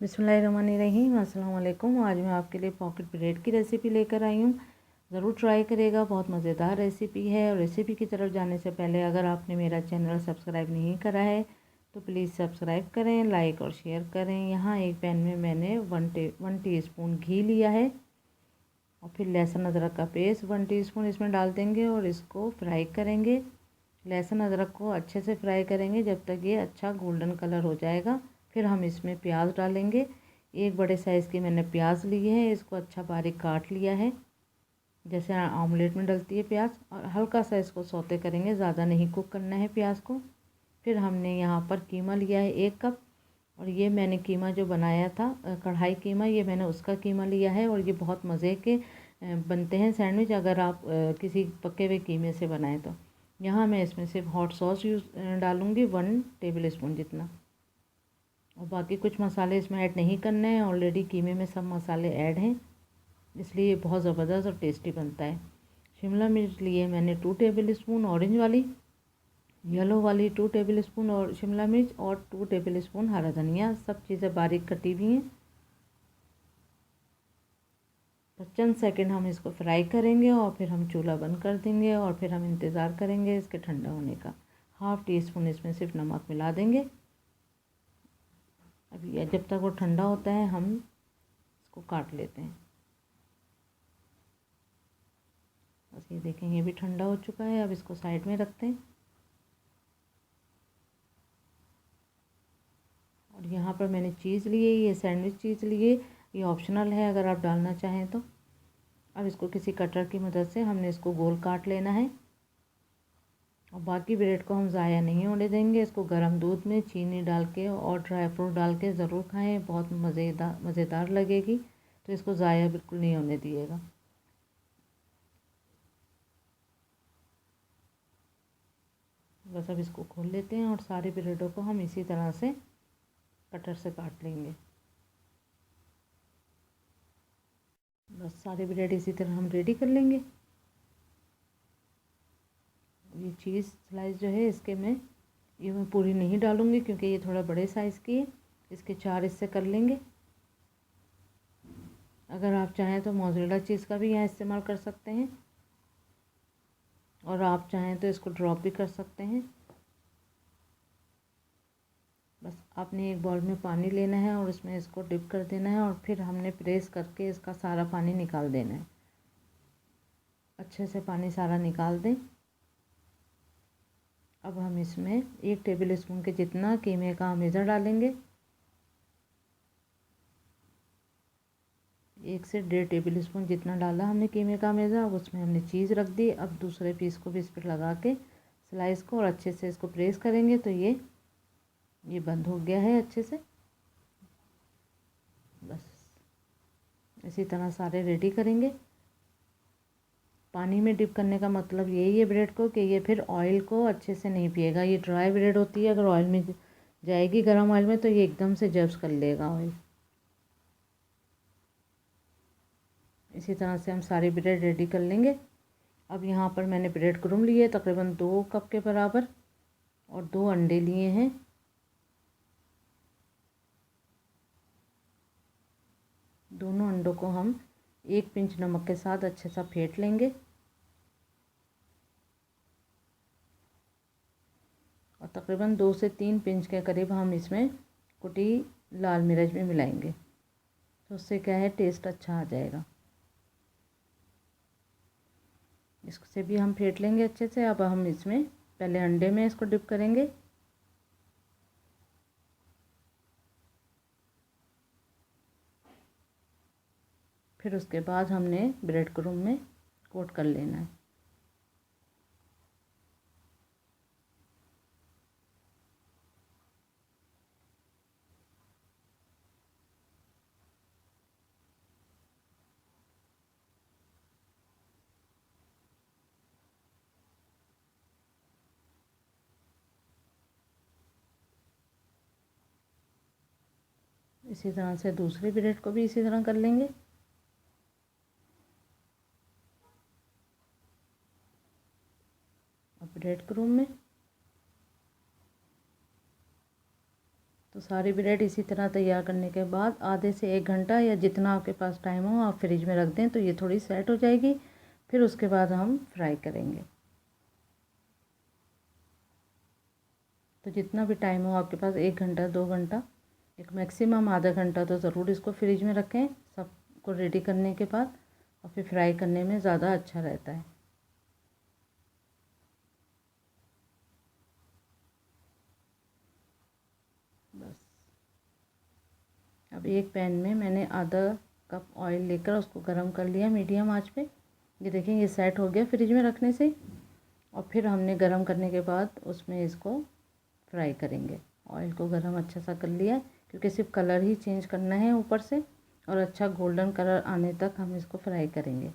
बिस्मिल्लाहिर्रहमानिर्रहीम। अस्सलाम वालेकुम। आज मैं आपके लिए पॉकेट ब्रेड की रेसिपी लेकर आई हूँ। ज़रूर ट्राई करेगा, बहुत मज़ेदार रेसिपी है। और रेसिपी की तरफ जाने से पहले अगर आपने मेरा चैनल सब्सक्राइब नहीं करा है तो प्लीज़ सब्सक्राइब करें, लाइक और शेयर करें। यहाँ एक पैन में मैंने वन टीस्पून घी लिया है और फिर लहसुन अदरक का पेस्ट 1 टीस्पून इसमें डाल देंगे और इसको फ्राई करेंगे। लहसुन अदरक को अच्छे से फ्राई करेंगे जब तक ये अच्छा गोल्डन कलर हो जाएगा। फिर हम इसमें प्याज डालेंगे। एक बड़े साइज़ की मैंने प्याज ली है, इसको अच्छा बारीक काट लिया है जैसे ऑमलेट में डलती है प्याज। और हल्का सा इसको सौते करेंगे, ज़्यादा नहीं कुक करना है प्याज को। फिर हमने यहाँ पर कीमा लिया है 1 कप। और ये मैंने कीमा जो बनाया था कढ़ाई कीमा, ये मैंने उसका कीमा लिया है। और ये बहुत मज़े के बनते हैं सैंडविच अगर आप किसी पके हुए कीमे से बनाएं तो। यहाँ मैं इसमें सिर्फ हॉट सॉस डालूँगी 1 टेबल स्पून जितना। और बाकी कुछ मसाले इसमें ऐड नहीं करने हैं, ऑलरेडी कीमे में सब मसाले ऐड हैं, इसलिए बहुत ज़बरदस्त और टेस्टी बनता है। शिमला मिर्च लिए मैंने 2 टेबल स्पून ऑरेंज वाली, येलो वाली 2 टेबल स्पून और शिमला मिर्च और 2 टेबल स्पून हरा धनिया, सब चीज़ें बारीक कटी हुई हैं। तो चंद सेकंड हम इसको फ्राई करेंगे और फिर हम चूल्हा बंद कर देंगे और फिर हम इंतज़ार करेंगे इसके ठंडा होने का। हाफ़ टी स्पून इसमें सिर्फ नमक मिला देंगे। अभी जब तक वो ठंडा होता है हम इसको काट लेते हैं। बस ये देखें, ये भी ठंडा हो चुका है। अब इसको साइड में रखते हैं। और यहाँ पर मैंने चीज़ लिए, ये सैंडविच चीज़ लिए, ये ऑप्शनल है अगर आप डालना चाहें तो। अब इसको किसी कटर की मदद से हमने इसको गोल काट लेना है। और बाकी ब्रेड को हम ज़ाया नहीं होने देंगे। इसको गर्म दूध में चीनी डाल के और ड्राई फ्रूट डाल के ज़रूर खाएं, बहुत मज़ेदार लगेगी। तो इसको ज़ाया बिल्कुल नहीं होने दिएगा। बस अब इसको खोल लेते हैं और सारे ब्रेडों को हम इसी तरह से कटर से काट लेंगे। बस सारे ब्रेड इसी तरह हम रेडी कर लेंगे। ये चीज़ स्लाइस जो है इसके ये मैं पूरी नहीं डालूँगी क्योंकि ये थोड़ा बड़े साइज़ की है। इसके 4 हिस्से कर लेंगे। अगर आप चाहें तो मोज़रेला चीज़ का भी यहाँ इस्तेमाल कर सकते हैं और आप चाहें तो इसको ड्रॉप भी कर सकते हैं। बस आपने एक बाउल में पानी लेना है और उसमें इसको डिप कर देना है और फिर हमने प्रेस करके इसका सारा पानी निकाल देना है। अच्छे से पानी सारा निकाल दें। अब हम इसमें 1 टेबल स्पून के जितना कीमे का मेज़र डालेंगे। 1 से 1.5 टेबल स्पून जितना डाला हमने कीमे का मेज़र। अब उसमें हमने चीज़ रख दी। अब दूसरे पीस को भी इस पर लगा के स्लाइस को और अच्छे से इसको प्रेस करेंगे तो ये बंद हो गया है अच्छे से। बस इसी तरह सारे रेडी करेंगे। पानी में डिप करने का मतलब यही है ब्रेड को कि ये फिर ऑयल को अच्छे से नहीं पिएगा। ये ड्राई ब्रेड होती है, अगर ऑयल में जाएगी गर्म ऑयल में तो ये एकदम से जब्स कर लेगा ऑयल। इसी तरह से हम सारी ब्रेड रेडी कर लेंगे। अब यहाँ पर मैंने ब्रेड क्रूम लिए तकरीबन 2 कप के बराबर और 2 अंडे लिए हैं। दोनों अंडों को हम 1 पिंच नमक के साथ अच्छे से फेंट लेंगे और तकरीबन 2 से 3 पिंच के करीब हम इसमें कुटी लाल मिर्च भी मिलाएंगे, तो उससे क्या है टेस्ट अच्छा आ जाएगा। इससे भी हम फेंट लेंगे अच्छे से। अब हम इसमें पहले अंडे में इसको डिप करेंगे। फिर उसके बाद हमने ब्रेड क्रूम में कोट कर लेना है। इसी तरह से दूसरे ब्रेड को भी इसी तरह कर लेंगे। अब ब्रेड क्रूम में तो सारी ब्रेड इसी तरह तैयार करने के बाद आधे से 1 घंटा या जितना आपके पास टाइम हो आप फ्रिज में रख दें, तो ये थोड़ी सेट हो जाएगी। फिर उसके बाद हम फ्राई करेंगे। तो जितना भी टाइम हो आपके पास, 1 घंटा 2 घंटा, एक मैक्सिमम आधा घंटा तो ज़रूर इसको फ्रिज में रखें सबको रेडी करने के बाद, और फिर फ्राई करने में ज़्यादा अच्छा रहता है। बस अब एक पैन में मैंने आधा कप ऑयल लेकर उसको गरम कर लिया मीडियम आंच पे। ये देखें ये सेट हो गया फ्रिज में रखने से। और फिर हमने गरम करने के बाद उसमें इसको फ्राई करेंगे। ऑयल को गरम अच्छा सा कर लिया, क्योंकि सिर्फ कलर ही चेंज करना है ऊपर से, और अच्छा गोल्डन कलर आने तक हम इसको फ्राई करेंगे।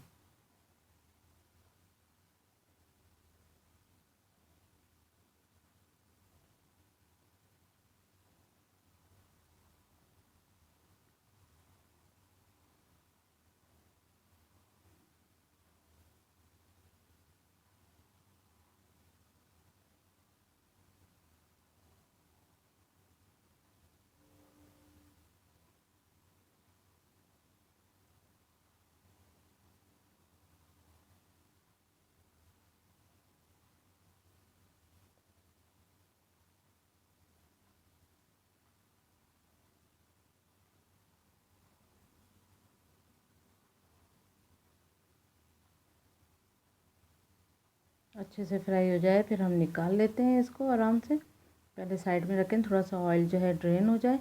अच्छे से फ्राई हो जाए फिर हम निकाल लेते हैं इसको आराम से। पहले साइड में रखें, थोड़ा सा ऑयल जो है ड्रेन हो जाए।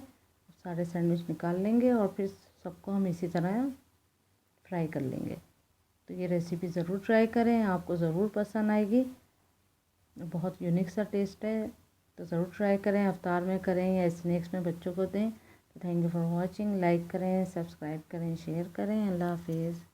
सारे सैंडविच निकाल लेंगे और फिर सबको हम इसी तरह फ्राई कर लेंगे। तो ये रेसिपी ज़रूर ट्राई करें, आपको ज़रूर पसंद आएगी। बहुत यूनिक सा टेस्ट है, तो ज़रूर ट्राई करें। अफ्तार में करें या स्नैक्स में बच्चों को दें। तो thank you for watching. Like करें, सब्सक्राइब करें, शेयर करें। अल्लाह हाफिज़।